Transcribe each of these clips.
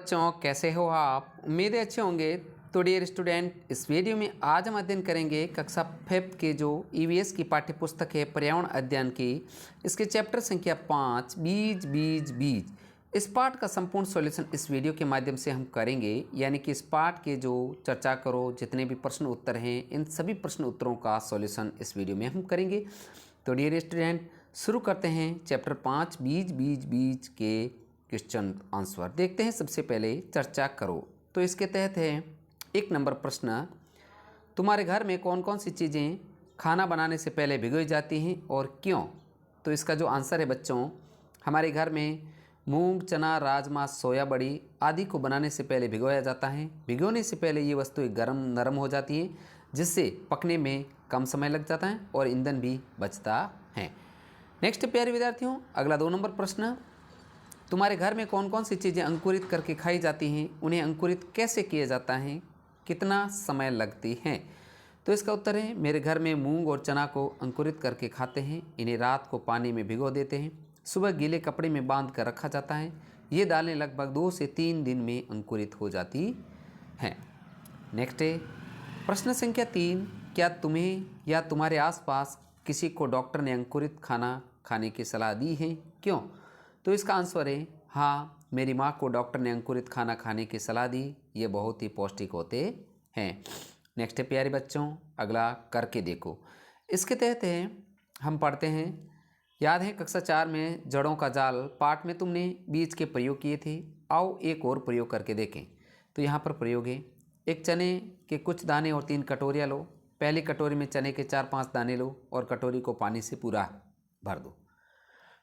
बच्चों कैसे हो आप। उम्मीद है अच्छे होंगे। तो डियर स्टूडेंट, इस वीडियो में आज हम अध्ययन करेंगे कक्षा 5 के जो ईवीएस की पाठ्य पुस्तक है पर्यावरण अध्ययन की, इसके चैप्टर संख्या 5 बीज बीज बीज। इस पाठ का संपूर्ण सॉल्यूशन इस वीडियो के माध्यम से हम करेंगे, यानी कि इस पाठ के जो चर्चा करो जितने भी प्रश्न उत्तर हैं इन सभी प्रश्न उत्तरों का सॉल्यूशन इस वीडियो में हम करेंगे। तो डियर स्टूडेंट, शुरू करते हैं चैप्टर 5 बीज बीज बीज के क्वेश्चन आंसर। देखते हैं सबसे पहले चर्चा करो। तो इसके तहत है 1 नंबर प्रश्न, तुम्हारे घर में कौन कौन सी चीज़ें खाना बनाने से पहले भिगोई जाती हैं और क्यों। तो इसका जो आंसर है बच्चों, हमारे घर में मूंग, चना, राजमा, सोया बड़ी आदि को बनाने से पहले भिगोया जाता है। भिगोने से पहले ये वस्तुएं गर्म नरम हो जाती हैं, जिससे पकने में कम समय लग जाता है और ईंधन भी बचता है। नेक्स्ट प्यारे विद्यार्थियों, अगला 2 नंबर प्रश्न, तुम्हारे घर में कौन कौन सी चीज़ें अंकुरित करके खाई जाती हैं, उन्हें अंकुरित कैसे किया जाता है, कितना समय लगती हैं। तो इसका उत्तर है, मेरे घर में मूंग और चना को अंकुरित करके खाते हैं। इन्हें रात को पानी में भिगो देते हैं, सुबह गीले कपड़े में बांध कर रखा जाता है। ये दालें लगभग 2 से 3 दिन में अंकुरित हो जाती हैं। नेक्स्ट है प्रश्न संख्या 3, क्या तुम्हें या तुम्हारे आसपास किसी को डॉक्टर ने अंकुरित खाना खाने की सलाह दी है, क्यों। तो इसका आंसर है हाँ, मेरी माँ को डॉक्टर ने अंकुरित खाना खाने की सलाह दी, ये बहुत ही पौष्टिक होते हैं। नेक्स्ट है प्यारे बच्चों, अगला करके देखो। इसके तहत है हम पढ़ते हैं, याद है कक्षा 4 में जड़ों का जाल पाठ में तुमने बीज के प्रयोग किए थे। आओ एक और प्रयोग करके देखें। तो यहाँ पर प्रयोग है, एक चने के कुछ दाने और 3 कटोरियाँ लो। पहली कटोरी में चने के 4-5 दाने लो और कटोरी को पानी से पूरा भर दो।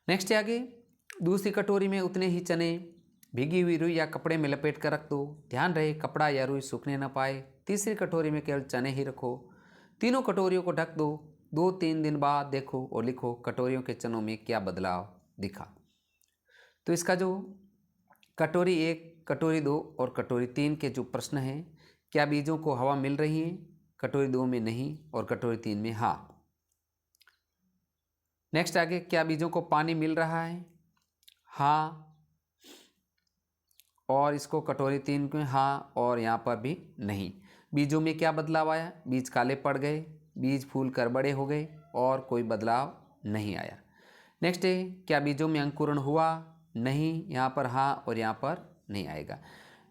नेक्स्ट आगे, दूसरी कटोरी में उतने ही चने भीगी हुई रुई या कपड़े में लपेट कर रख दो। ध्यान रहे कपड़ा या रुई सूखने न पाए। तीसरी कटोरी में केवल चने ही रखो। तीनों कटोरियों को ढक दो। 2-3 दिन बाद देखो और लिखो कटोरियों के चनों में क्या बदलाव दिखा। तो इसका जो कटोरी 1, कटोरी 2 और कटोरी 3 के जो प्रश्न हैं, क्या बीजों को हवा मिल रही है, कटोरी 2 में नहीं और कटोरी 3 में हाँ। नेक्स्ट आगे, क्या बीजों को पानी मिल रहा है, हाँ, और इसको कटोरी 3 में हाँ और यहाँ पर भी नहीं। बीजों में क्या बदलाव आया, बीज काले पड़ गए, बीज फूल कर बड़े हो गए और कोई बदलाव नहीं आया। नेक्स्ट है, क्या बीजों में अंकुरण हुआ, नहीं, यहाँ पर हाँ और यहाँ पर नहीं आएगा।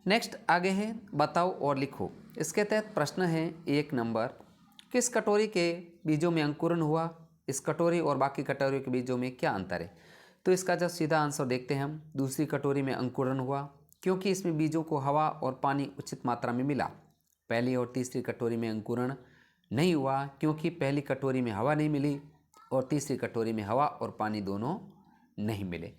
नेक्स्ट आगे है, बताओ और लिखो। इसके तहत प्रश्न है 1 नंबर, किस कटोरी के बीजों में अंकुरण हुआ, इस कटोरी और बाकी कटोरी के बीजों में क्या अंतर है। तो इसका जब सीधा आंसर देखते हैं हम, दूसरी कटोरी में अंकुरण हुआ क्योंकि इसमें बीजों को हवा और पानी उचित मात्रा में मिला। पहली और तीसरी कटोरी में अंकुरण नहीं हुआ क्योंकि पहली कटोरी में हवा नहीं मिली और तीसरी कटोरी में हवा और पानी दोनों नहीं मिले।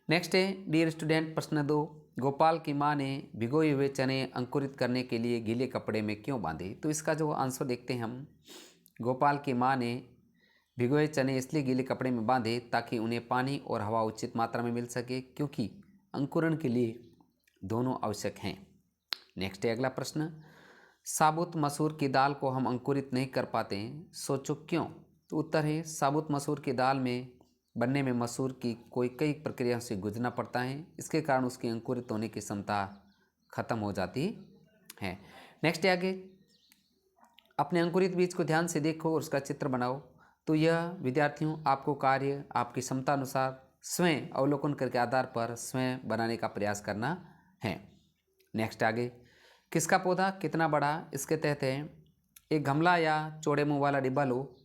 नेक्स्ट है डियर स्टूडेंट प्रश्न 2, गोपाल की माँ ने भिगोए हुए चने अंकुरित करने के लिए गीले कपड़े में क्यों बांधे। तो इसका जो आंसर देखते हैं हम, गोपाल की माँ ने भिगोए चने इसलिए गीले कपड़े में बांधे ताकि उन्हें पानी और हवा उचित मात्रा में मिल सके, क्योंकि अंकुरण के लिए दोनों आवश्यक हैं। नेक्स्ट है अगला प्रश्न, साबुत मसूर की दाल को हम अंकुरित नहीं कर पाते हैं, सोचो क्यों। तो उत्तर है, साबुत मसूर की दाल में बनने में मसूर की कई प्रक्रियाओं से गुजरना पड़ता है, इसके कारण उसकी अंकुरित होने की क्षमता खत्म हो जाती है। नेक्स्ट है आगे, अपने अंकुरित बीज को ध्यान से देखो और उसका चित्र बनाओ। तो यह विद्यार्थियों आपको कार्य आपकी क्षमता अनुसार स्वयं अवलोकन करके आधार पर स्वयं बनाने का प्रयास करना है। नेक्स्ट आगे, किसका पौधा कितना बड़ा, इसके तहत है, एक गमला या चौड़े मुंह वाला डिब्बा लो,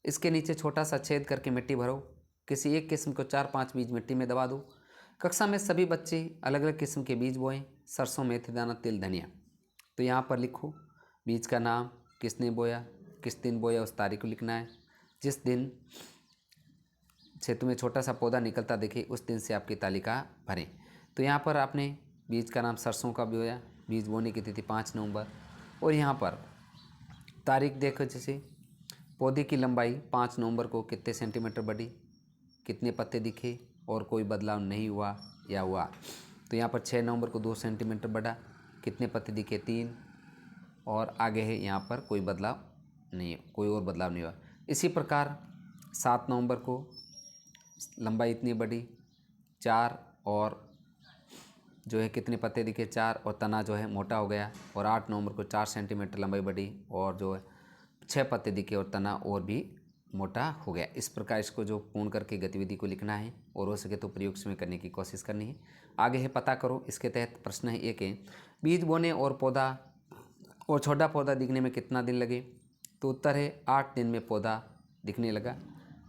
इसके नीचे छोटा सा छेद करके मिट्टी भरो, किसी एक किस्म को 4-5 बीज मिट्टी में दबा दो। कक्षा में सभी बच्चे अलग अलग किस्म के बीज बोएं, सरसों, मेथी दाना, तिल, धनिया। तो यहाँ पर लिखो बीज का नाम, किसने बोया, किस दिन बोया, उस तारीख को लिखना है। जिस दिन से तुम्हें छोटा सा पौधा निकलता दिखे उस दिन से आपकी तालिका भरें। तो यहाँ पर आपने बीज का नाम सरसों का बोया, बीज बोने की तिथि 5 नवंबर, और यहाँ पर तारीख देखो, जैसे पौधे की लंबाई 5 नवंबर को कितने सेंटीमीटर बढ़ी, कितने पत्ते दिखे और कोई बदलाव नहीं हुआ या हुआ। तो यहाँ पर 6 नवंबर को 2 सेंटीमीटर बढ़ा, कितने पत्ते दिखे 3, और आगे है यहाँ पर कोई बदलाव नहीं, कोई और बदलाव नहीं हुआ। इसी प्रकार 7 नवंबर को लंबाई इतनी बढ़ी 4 और जो है कितने पत्ते दिखे 4 और तना जो है मोटा हो गया। और 8 नवंबर को 4 सेंटीमीटर लंबाई बढ़ी और जो है 6 पत्ते दिखे और तना और भी मोटा हो गया। इस प्रकार इसको जो पूर्ण करके गतिविधि को लिखना है और हो सके तो प्रयोग में करने की कोशिश करनी है। आगे है पता करो। इसके तहत प्रश्न है एक है, बीज बोने और पौधा और छोटा पौधा दिखने में कितना दिन लगे? तो उत्तर है 8 दिन में पौधा दिखने लगा।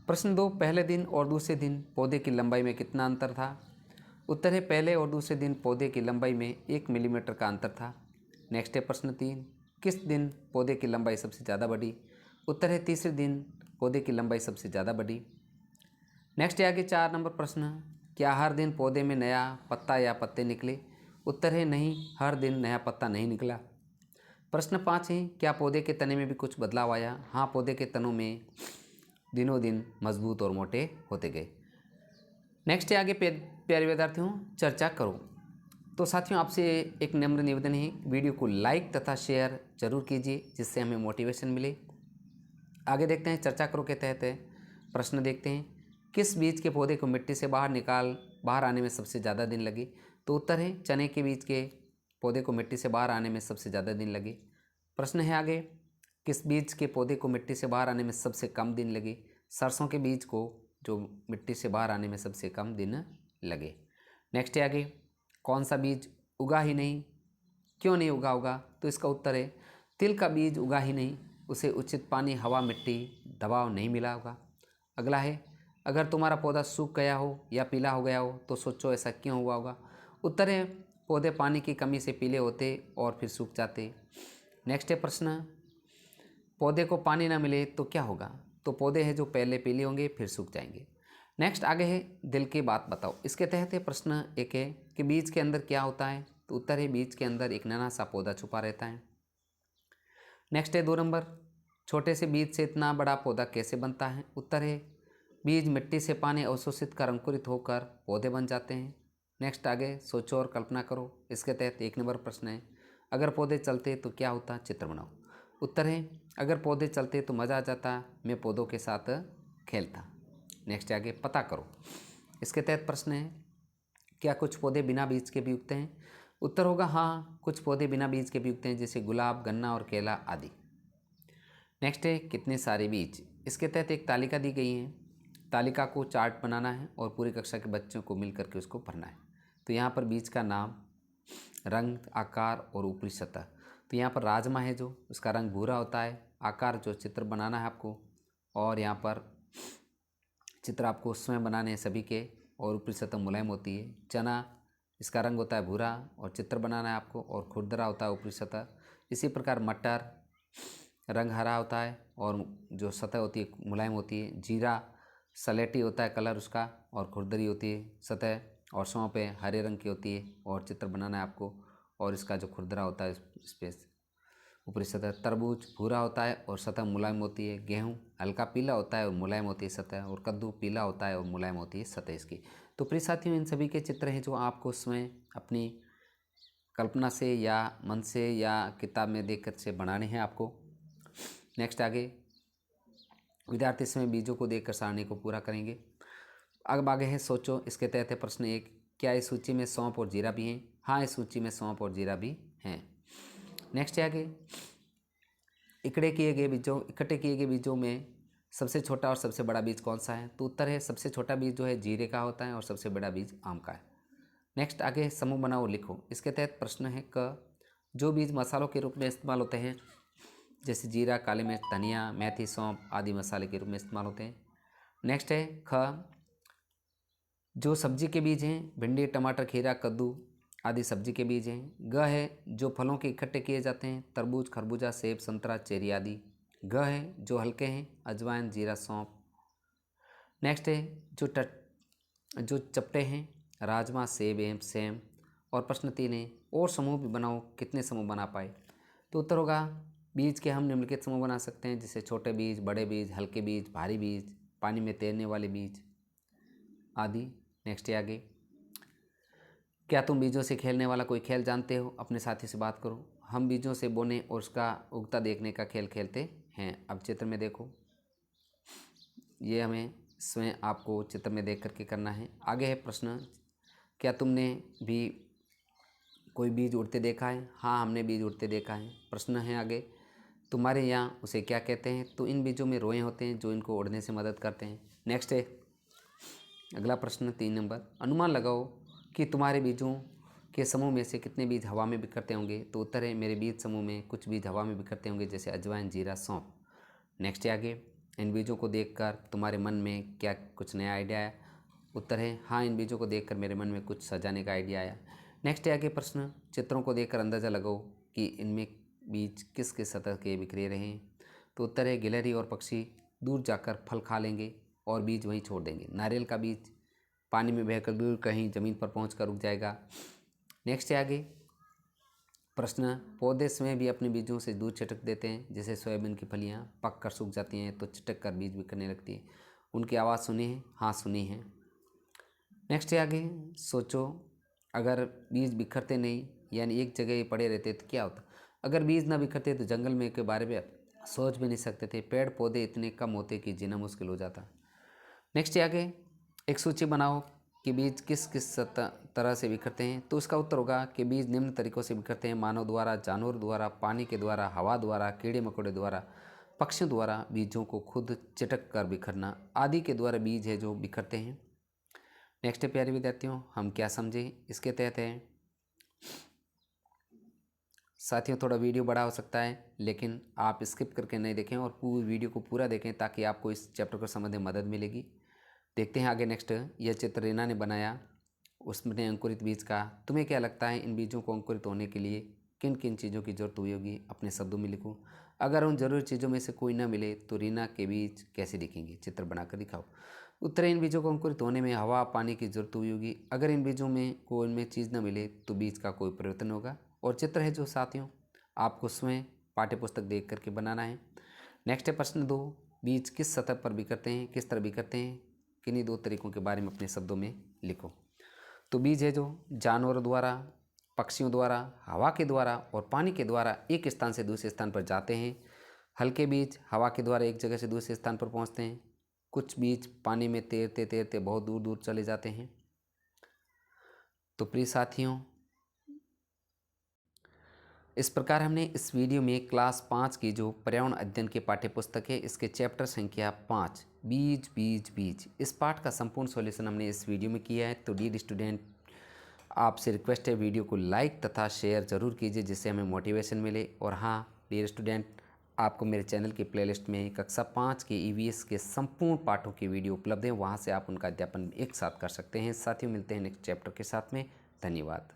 प्रश्न 2, पहले दिन और दूसरे दिन पौधे की लंबाई में कितना अंतर था? उत्तर है पहले और दूसरे दिन पौधे की लंबाई में 1 मिलीमीटर का अंतर था। नेक्स्ट है प्रश्न 3, किस दिन पौधे की लंबाई सबसे ज़्यादा बढ़ी? उत्तर है तीसरे दिन पौधे की लंबाई सबसे ज़्यादा बढ़ी। नेक्स्ट है आगे 4 नंबर प्रश्न, क्या हर दिन पौधे में नया पत्ता या पत्ते निकले? उत्तर है नहीं, हर दिन नया पत्ता नहीं निकला। प्रश्न 5 है, क्या पौधे के तने में भी कुछ बदलाव आया? हाँ, पौधे के तनों में दिनों दिन मजबूत और मोटे होते गए। नेक्स्ट है आगे प्यारे विद्यार्थियों चर्चा करो। तो साथियों आपसे एक नम्र निवेदन है, वीडियो को लाइक तथा शेयर जरूर कीजिए जिससे हमें मोटिवेशन मिले। आगे देखते हैं चर्चा करो के तहत है प्रश्न देखते हैं, किस बीज के पौधे को मिट्टी से बाहर आने में सबसे ज़्यादा दिन लगे? तो उत्तर है चने के बीज के पौधे को मिट्टी से बाहर आने में सबसे ज़्यादा दिन लगे। प्रश्न है आगे, किस बीज के पौधे को मिट्टी से बाहर आने में सबसे कम दिन लगे? सरसों के बीज को जो मिट्टी से बाहर आने में सबसे कम दिन लगे। नेक्स्ट है आगे, कौन सा बीज उगा ही नहीं? क्यों नहीं उगा होगा? तो इसका उत्तर है तिल का बीज उगा ही नहीं, उसे उचित पानी, हवा, मिट्टी, दबाव नहीं मिला होगा। अगला है, अगर तुम्हारा पौधा सूख गया हो या पीला हो गया हो तो सोचो ऐसा क्यों हुआ होगा? उत्तर है पौधे पानी की कमी से पीले होते और फिर सूख जाते। नेक्स्ट है प्रश्न, पौधे को पानी ना मिले तो क्या होगा? तो पौधे हैं जो पहले पीले होंगे फिर सूख जाएंगे। नेक्स्ट आगे है दिल की बात बताओ। इसके तहत है प्रश्न एक है कि बीज के अंदर क्या होता है? तो उत्तर है बीज के अंदर एक नन्हा सा पौधा छुपा रहता है। नेक्स्ट है 2 नंबर, छोटे से बीज से इतना बड़ा पौधा कैसे बनता है? उत्तर है बीज मिट्टी से पानी अवशोषित कर अंकुरित होकर पौधे बन जाते हैं। नेक्स्ट आगे सोचो और कल्पना करो। इसके तहत 1 नंबर प्रश्न है, अगर पौधे चलते तो क्या होता? चित्र बनाओ। उत्तर है अगर पौधे चलते तो मज़ा आ जाता, मैं पौधों के साथ खेलता। नेक्स्ट आगे पता करो। इसके तहत प्रश्न है, क्या कुछ पौधे बिना बीज के भी उगते हैं? उत्तर होगा हाँ, कुछ पौधे बिना बीज के भी उगते हैं जैसे गुलाब, गन्ना और केला आदि। नेक्स्ट है कितने सारे बीज? इसके तहत एक तालिका दी गई है, तालिका को चार्ट बनाना है और पूरी कक्षा के बच्चों को मिल करके उसको भरना है। तो यहाँ पर बीज का नाम, रंग, आकार और ऊपरी सतह। तो यहाँ पर राजमा है जो उसका रंग भूरा होता है, आकार जो चित्र बनाना है आपको, और यहाँ पर चित्र आपको स्वयं बनाने हैं सभी के, और ऊपरी सतह मुलायम होती है। चना इसका रंग होता है भूरा और चित्र बनाना है आपको, और खुरदरा होता है ऊपरी सतह। इसी प्रकार मटर रंग हरा होता है और जो सतह होती है मुलायम होती है। जीरा सलेटी होता है कलर उसका और खुरदरी होती है सतह, और सौंफ है हरे रंग की होती है और चित्र बनाना है आपको, और इसका जो खुरदरा होता है स्पेस ऊपरी सतह। तरबूज भूरा होता है और सतह मुलायम होती है। गेहूँ हल्का पीला होता है और मुलायम होती है सतह, और कद्दू पीला होता है और मुलायम होती है सतह इसकी। तो प्रिय साथियों, इन सभी के चित्र हैं जो आपको स्वयं अपनी कल्पना से या मन से या किताब में देख कर से बनाने हैं आपको। नेक्स्ट आगे विद्यार्थी समय बीजों को देखकर सारणी को पूरा करेंगे। अब आगे है सोचो। इसके तहत है प्रश्न 1, क्या इस सूची में सौंफ और जीरा भी हैं? हाँ, इस सूची में सौंफ और जीरा भी हैं। नेक्स्ट है आगे, इकट्ठे किए गए बीजों में सबसे छोटा और सबसे बड़ा बीज कौन सा है? तो उत्तर है सबसे छोटा बीज जो है जीरे का होता है और सबसे बड़ा बीज आम का है। नेक्स्ट आगे समूह बनाओ लिखो। इसके तहत प्रश्न है क, जो बीज मसालों के रूप में इस्तेमाल होते हैं जैसे जीरा, काली मिर्च, धनिया, मेथी, सौंफ आदि मसाले के रूप में इस्तेमाल होते हैं। नेक्स्ट है ख, जो सब्जी के बीज हैं भिंडी, टमाटर, खीरा, कद्दू आदि सब्जी के बीज हैं। ग है, जो फलों के इकट्ठे किए जाते हैं तरबूज, खरबूजा, सेब, संतरा, चेरी आदि। ग है, जो हल्के हैं अजवाइन, जीरा, सौंफ। नेक्स्ट है जो चपटे हैं राजमा, सेब एवं सेम। और प्रश्न 3 है, और समूह भी बनाओ, कितने समूह बना पाए? तो उत्तर होगा बीज के हम निम्नलिखित समूह बना सकते हैं जैसे छोटे बीज, बड़े बीज, हल्के बीज, भारी बीज, पानी में तैरने वाले बीज आदि। नेक्स्ट है आगे, क्या तुम बीजों से खेलने वाला कोई खेल जानते हो? अपने साथी से बात करो। हम बीजों से बोने और उसका उगता देखने का खेल खेलते हैं। अब चित्र में देखो, ये हमें स्वयं आपको चित्र में देख करके करना है। आगे है प्रश्न, क्या तुमने भी कोई बीज उड़ते देखा है? हाँ, हमने बीज उड़ते देखा है। प्रश्न है आगे, तुम्हारे यहाँ उसे क्या कहते हैं? तो इन बीजों में रोए होते हैं जो इनको उड़ने से मदद करते हैं। नेक्स्ट है अगला प्रश्न 3 नंबर, अनुमान लगाओ कि तुम्हारे बीजों के समूह में से कितने बीज हवा में बिखरते होंगे? तो उत्तर है मेरे बीज समूह में कुछ बीज हवा में बिखरते होंगे, जैसे अजवाइन, जीरा, सौंफ। नेक्स्ट है आगे, इन बीजों को देखकर तुम्हारे मन में क्या कुछ नया आइडिया आया? उत्तर है हाँ, इन बीजों को देखकर मेरे मन में कुछ सजाने का आइडिया आया। नेक्स्ट है आगे प्रश्न, चित्रों को देखकर अंदाज़ा लगाओ कि इनमें बीज किस किस सतह के बिखरे रहे हैं? तो उत्तर है गिलहरी और पक्षी दूर जाकर फल खा लेंगे और बीज वहीं छोड़ देंगे। नारियल का बीज पानी में बहकर दूर कहीं ज़मीन पर पहुंचकर रुक जाएगा। नेक्स्ट है आगे प्रश्न, पौधे स्वयं भी अपने बीजों से दूर छिटक देते हैं, जैसे सोयाबीन की फलियां पक कर सूख जाती हैं तो छिटक कर बीज बिखरने लगती है। उनकी आवाज़ सुनी है? हाँ, सुनी है। नेक्स्ट है आगे, सोचो अगर बीज बिखरते नहीं यानी एक जगह ही पड़े रहते तो क्या होता? अगर बीज ना बिखरते तो जंगल में के बारे में सोच भी नहीं सकते थे, पेड़ पौधे इतने कम होते कि जीना मुश्किल हो जाता। नेक्स्ट है आगे, एक सूची बनाओ कि बीज किस किस तरह से बिखरते हैं। तो इसका उत्तर होगा कि बीज निम्न तरीकों से बिखरते हैं, मानव द्वारा, जानवर द्वारा, पानी के द्वारा, हवा द्वारा, कीड़े मकोड़े द्वारा, पक्षियों द्वारा, बीजों को खुद चिटक कर बिखरना आदि के द्वारा बीज है जो बिखरते हैं। नेक्स्ट है प्यारे विद्यार्थियों, हम क्या समझे इसके तहत है। साथियों, थोड़ा वीडियो बड़ा हो सकता है लेकिन आप स्किप करके नहीं देखें और पूरी वीडियो को पूरा देखें ताकि आपको इस चैप्टर को समझने में मदद मिलेगी। देखते हैं आगे नेक्स्ट, यह चित्र रीना ने बनाया, उसमें अंकुरित बीज का। तुम्हें क्या लगता है इन बीजों को अंकुरित होने के लिए किन किन चीज़ों की जरूरत हुई होगी? अपने शब्दों में लिखो। अगर उन जरूरी चीज़ों में से कोई ना मिले तो रीना के बीज कैसे दिखेंगे? चित्र बनाकर दिखाओ। उत्तर, इन बीजों को अंकुरित होने में हवा पानी की जरूरत हुई होगी। अगर इन बीजों में कोई इनमें चीज़ न मिले तो बीज का कोई परिवर्तन होगा। और चित्र है जो साथियों आपको स्वयं पाठ्यपुस्तक देख करके बनाना है। नेक्स्ट है प्रश्न 2, बीज किस सतह पर बिखरते हैं, किस तरह बिखरते हैं? किन्हीं 2 तरीकों के बारे में अपने शब्दों में लिखो। तो बीज है जो जानवरों द्वारा, पक्षियों द्वारा, हवा के द्वारा और पानी के द्वारा एक स्थान से दूसरे स्थान पर जाते हैं। हल्के बीज हवा के द्वारा एक जगह से दूसरे स्थान पर पहुंचते हैं। कुछ बीज पानी में तैरते तैरते बहुत दूर दूर चले जाते हैं। तो प्रिय साथियों, इस प्रकार हमने इस वीडियो में क्लास 5 की जो पर्यावरण अध्ययन के पाठ्यपुस्तक है इसके चैप्टर संख्या 5 बीज बीज बीज, इस पाठ का संपूर्ण सॉल्यूशन हमने इस वीडियो में किया है। तो डियर स्टूडेंट, आपसे रिक्वेस्ट है वीडियो को लाइक तथा शेयर ज़रूर कीजिए जिससे हमें मोटिवेशन मिले। और हाँ डियर स्टूडेंट, आपको मेरे चैनल की प्लेलिस्ट में कक्षा 5 के EVS के संपूर्ण पाठों की वीडियो उपलब्ध है, वहाँ से आप उनका अध्यापन एक साथ कर सकते हैं। साथियों, मिलते हैं नेक्स्ट चैप्टर के साथ में। धन्यवाद।